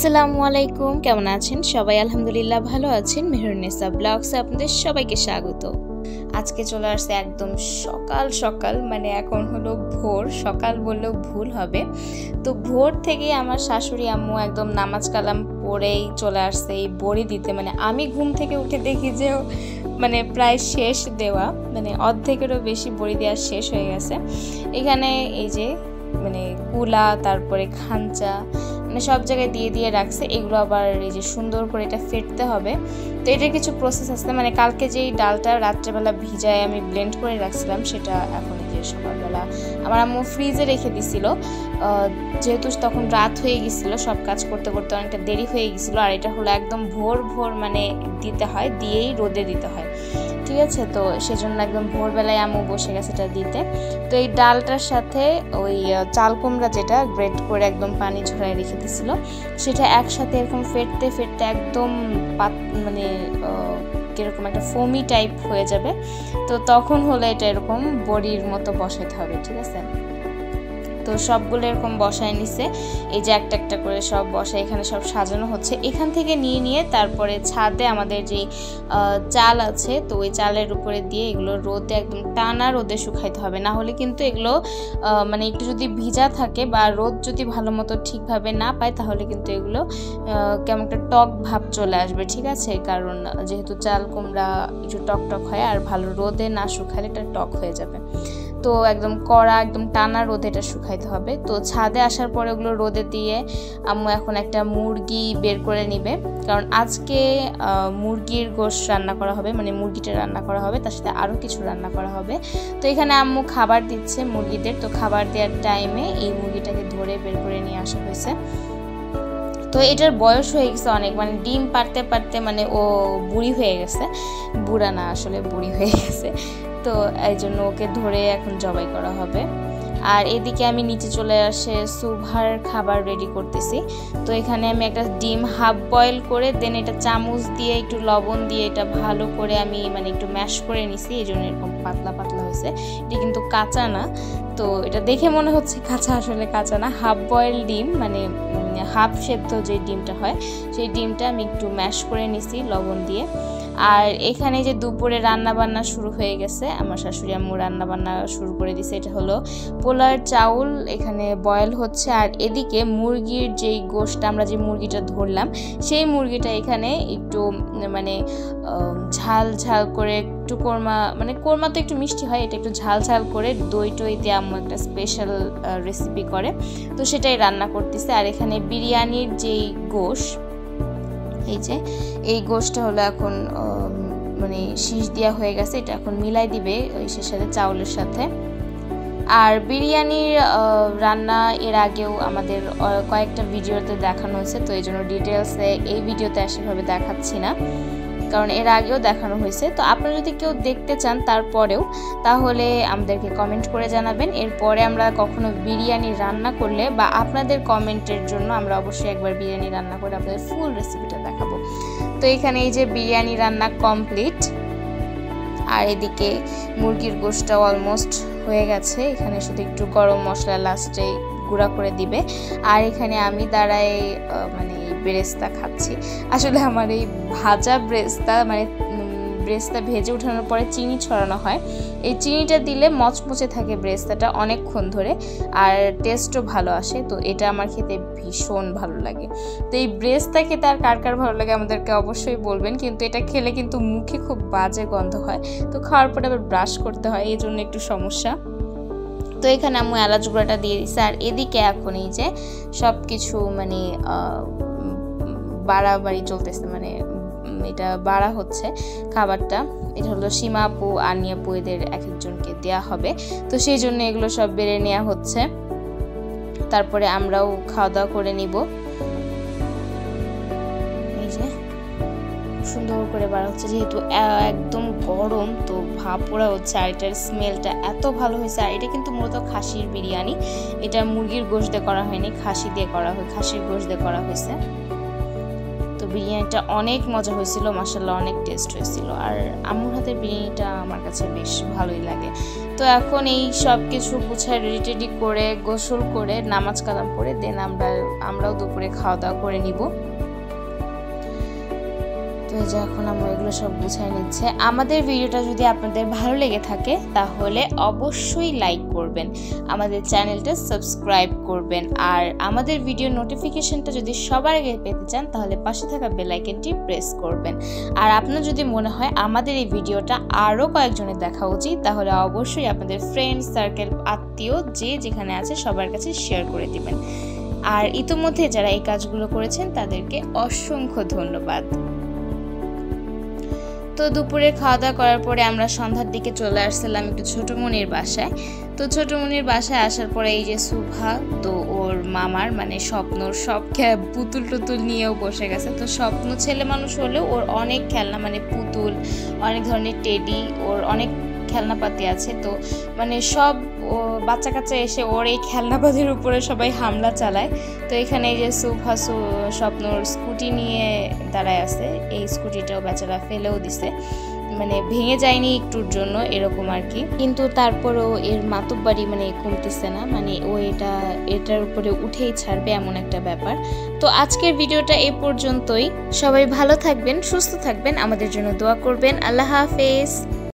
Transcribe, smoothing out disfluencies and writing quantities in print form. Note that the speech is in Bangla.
আসসালামু আলাইকুম, কেমন আছেন সবাই? আলহামদুলিল্লাহ ভালো আছেন। মেহেরুন্নেসা ব্লগসে আপনাদের সবাইকে স্বাগত। আজকে চলে আসছে একদম সকাল সকাল, মানে এখন হলো ভোর, সকাল বললেও ভুল হবে। তো ভোর থেকে আমার শাশুড়ি আম্মু একদম নামাজ কালাম পড়েই চলে আসছে এই বড়ি দিতে। মানে আমি ঘুম থেকে উঠে দেখি যে মানে প্রায় শেষ দেওয়া, মানে অর্ধেকেরও বেশি বড়ি দেওয়া শেষ হয়ে গেছে। এখানে এই যে মানে কুলা, তারপরে খাঞ্চা, মানে সব জায়গায় দিয়ে দিয়ে রাখছে। এগুলো আবার এই যে সুন্দর করে এটা ফেটতে হবে। তো এটার কিছু প্রসেস আছে, মানে কালকে যেই ডালটা রাত্রেবেলা ভিজায় আমি ব্লেন্ড করে রাখছিলাম, সেটা এখন যে সকালবেলা আমার আম্মু ফ্রিজে রেখে দিছিল, যেহেতু তখন রাত হয়ে গেছিলো, সব কাজ করতে করতে অনেকটা দেরি হয়ে গেছিলো। আর এটা হলো একদম ভোর ভোর মানে দিতে হয়, দিয়েই রোদে দিতে হয়, ঠিক আছে? তো সেজন্য একদম ভোরবেলায় আম্মু বসে গেছে এটা দিতে। তো এই ডালটার সাথে ওই চাল কুমড়া যেটা গ্রেট করে একদম পানি ঝরায় রেখে দিছিল, সেটা একসাথে এরকম ফেটতে ফেটতে একদম মানে কিরকম একটা ফোমি টাইপ হয়ে যাবে। তো তখন হলে এটা এরকম বড়ির মতো বসাইতে হবে, ঠিক আছে? তো সবগুলো এরকম বসায় নিছে, এই যে একটা একটা করে সব বসায় এখানে সব সাজানো হচ্ছে। এখান থেকে নিয়ে নিয়ে তারপরে ছাদে আমাদের যে চাল আছে, তো ওই চালের উপরে দিয়ে এগুলো রোদে একদম টানা রোদে শুকাইতে হবে। না হলে কিন্তু এগুলো মানে একটু যদি ভিজা থাকে বা রোদ যদি ভালো মতো ঠিকভাবে না পায়, তাহলে কিন্তু এগুলো কেমন একটা টক ভাব চলে আসবে, ঠিক আছে? কারণ যেহেতু চাল কুমড়া একটু টক টক হয়, আর ভালো রোদে না শুকালে এটা টক হয়ে যাবে। তো একদম কড়া একদম টানা রোদে এটা শুকাইতে হবে। তো ছাদে আসার পরে ওগুলো রোদে দিয়ে আম্মু এখন একটা মুরগি বের করে নিবে, কারণ আজকে মুরগির গোশত রান্না করা হবে, মানে মুরগিটা রান্না করা হবে, তার সাথে আরও কিছু রান্না করা হবে। তো এখানে আম্মু খাবার দিচ্ছে মুরগিদের। তো খাবার দেওয়ার টাইমে এই মুরগিটাকে ধরে বের করে নিয়ে আসা হয়েছে। তো এটার বয়স হয়ে গেছে অনেক, মানে ডিম পারতে পারতে মানে ও বুড়ি হয়ে গেছে, বুড়া না আসলে বুড়ি হয়ে গেছে। তো এই জন্য ওকে ধরে এখন জবাই করা হবে। আর এদিকে আমি নিচে চলে আসে সুভার খাবার রেডি করতেছি। তো এখানে আমি একটা ডিম হাফ বয়েল করে দেন এটা চামচ দিয়ে একটু লবণ দিয়ে এটা ভালো করে আমি মানে একটু ম্যাশ করে নিছি, এই জন্য এরকম পাতলা পাতলা হয়েছে। এটা কিন্তু কাঁচা না, তো এটা দেখে মনে হচ্ছে কাঁচা, আসলে কাঁচা না, হাফ বয়েল ডিম, মানে হাফ সেদ্ধ যে ডিমটা হয় সেই ডিমটা আমি একটু ম্যাশ করে নিছি লবণ দিয়ে। আর এখানে যে দুপুরে রান্না বান্না শুরু হয়ে গেছে, আমার শাশুড়ি আম্মু রান্না বান্না শুরু করে দিছে। এটা হলো পোলার চাউল এখানে বয়েল হচ্ছে, আর এদিকে মুরগির যেই গোশতটা, আমরা যে মুরগিটা ধরলাম সেই মুরগিটা এখানে একটু মানে ঝাল ঝাল করে একটু কোরমা, মানে কোরমা তো একটু মিষ্টি হয়, এটা একটু ঝাল ঝাল করে দই টই দিয়ে আম্মু একটা স্পেশাল রেসিপি করে, তো সেটাই রান্না করতেছে। আর এখানে বিরিয়ানির যেই গোশ, এই যে এই গোশটা হলো এখন মানে শীষ দেওয়া হয়ে গেছে, এটা এখন মিলাই দিবে ওই সাথে চাউলের সাথে। আর বিরিয়ানির রান্না এর আগেও আমাদের কয়েকটা ভিডিওতে দেখানো হয়েছে, তো এই জন্য ডিটেলসে এই ভিডিওতে সেভাবে দেখাচ্ছি না, কারণ এর আগেও দেখানো হয়েছে। তো আপনারা যদি কেউ দেখতে চান তারপরেও, তাহলে আমাদেরকে কমেন্ট করে জানাবেন। এরপরে আমরা কখনো বিরিয়ানি রান্না করলে বা আপনাদের কমেন্টের জন্য আমরা অবশ্যই একবার বিরিয়ানি রান্না করে আপনাদের ফুল রেসিপিটা দেখাবো। তো এখানে এই যে বিরিয়ানি রান্না কমপ্লিট, আর এদিকে মুরগির গোশতটা অলমোস্ট হয়ে গেছে। এখানে শুধু একটু গরম মশলা লাস্টে গুঁড়া করে দিবে। আর এখানে আমি দাঁড়ায় মানে ব্রেস্তা খাচ্ছি। আসলে আমার এই ভাজা ব্রেস্তা, মানে ব্রেস্তা ভেজে ওঠানোর পরে চিনি ছড়ানো হয়, এই চিনিটা দিলে মচমচে থাকে ব্রেস্তাটা অনেকক্ষণ ধরে, আর টেস্টও ভালো আসে। তো এটা আমার খেতে ভীষণ ভালো লাগে। তো এই ব্রেস্তা খেতে আর কার কার ভালো লাগে আমাদেরকে অবশ্যই বলবেন, কিন্তু এটা খেলে কিন্তু মুখে খুব বাজে গন্ধ হয়, তো খাওয়ার পরে আবার ব্রাশ করতে হয়, এই জন্য একটু সমস্যা। তো এখানে আম্মু এলাচ গুঁড়াটা দিয়ে দিচ্ছে। আর এদিকে এখন এই যে সব কিছু মানে বাড়াবাড়ি চলতেছে, মানে এটা বাড়া হচ্ছে খাবারটা। এটা হলো সীমা আপু, আনি আপু, এদের এক একজনকে দেওয়া হবে, তো সেই জন্য এগুলো সব বেড়ে নেওয়া হচ্ছে। তারপরে আমরাও খাওয়া দাওয়া করে নিব। এই যে সুন্দর করে বাড়া হচ্ছে, যেহেতু একদম গরম তো ভাপ পোড়া হচ্ছে, আর এটার স্মেলটা এত ভালো হয়েছে। আর এটা কিন্তু মূলত খাসির বিরিয়ানি, এটা মুরগির গোশত দিয়ে করা হয়নি, খাসি দিয়ে করা হয়, খাসির গোশত দিয়ে করা হয়েছে। তো তো বিরিয়ানিটা অনেক মজা হয়েছিল, মাশাআল্লাহ অনেক টেস্ট হয়েছিল। আর আম্মুর হাতের বিরিয়ানিটা আমার কাছে বেশ ভালোই লাগে। তো এখন এই সব কিছু গুছায় রেডি করে গোসল করে নামাজ কালাম পড়ে দেন আমরাও দুপুরে খাওয়া দাওয়া করে নিব। তো এই যে এখন আমরা এগুলো সব গুছাই নিচ্ছে। আমাদের ভিডিওটা যদি আপনাদের ভালো লেগে থাকে তাহলে অবশ্যই লাইক করবেন, আমাদের চ্যানেলটা সাবস্ক্রাইব করবেন, আর আমাদের ভিডিও নোটিফিকেশনটা যদি সবার আগে পেতে চান তাহলে পাশে থাকা বেল আইকনটি প্রেস করবেন। আর আপনার যদি মনে হয় আমাদের এই ভিডিওটা আরও কয়েকজনের দেখা উচিত তাহলে অবশ্যই আপনাদের ফ্রেন্ড সার্কেল, আত্মীয় যে যেখানে আছে সবার কাছে শেয়ার করে দিবেন। আর ইতিমধ্যে যারা এই কাজগুলো করেছেন তাদেরকে অসংখ্য ধন্যবাদ। তো দুপুরে খাওয়া দাওয়া করার পরে আমরা সন্ধ্যার দিকে চলে আসছিলাম একটু ছোটমনির বাসায়। তো ছোটমনির বাসায় আসার পরে এই যে সুভা, তো ওর মামার মানে স্বপ্নর সব পুতুল টুতুল নিয়েও বসে গেছে। তো স্বপ্ন ছেলে মানুষ হলেও ওর অনেক খেলনা, মানে পুতুল, অনেক ধরনের টেডি, ওর অনেক খেলনাপাতি আছে। তো মানে সব বাচ্চা কাচ্চা এসে ওর এই খেলনাপাতির উপরে সবাই হামলা চালায়। তো এখানে এই যে সুভা স্বপ্নর স্কুটি নিয়ে দাঁড়ায় আছে, এই স্কুটিটাও বেচারা ফেলেও দিছে, মানে ভেঙে যায়নি একটুর জন্য এরকম আর কি। কিন্তু তারপরেও এর মাতুব্বাড়ি মানে কমতেছে না, মানে ও এটার উপরে উঠেই ছাড়বে এমন একটা ব্যাপার। তো আজকের ভিডিওটা এ পর্যন্তই। সবাই ভালো থাকবেন, সুস্থ থাকবেন, আমাদের জন্য দোয়া করবেন। আল্লাহ হাফেজ।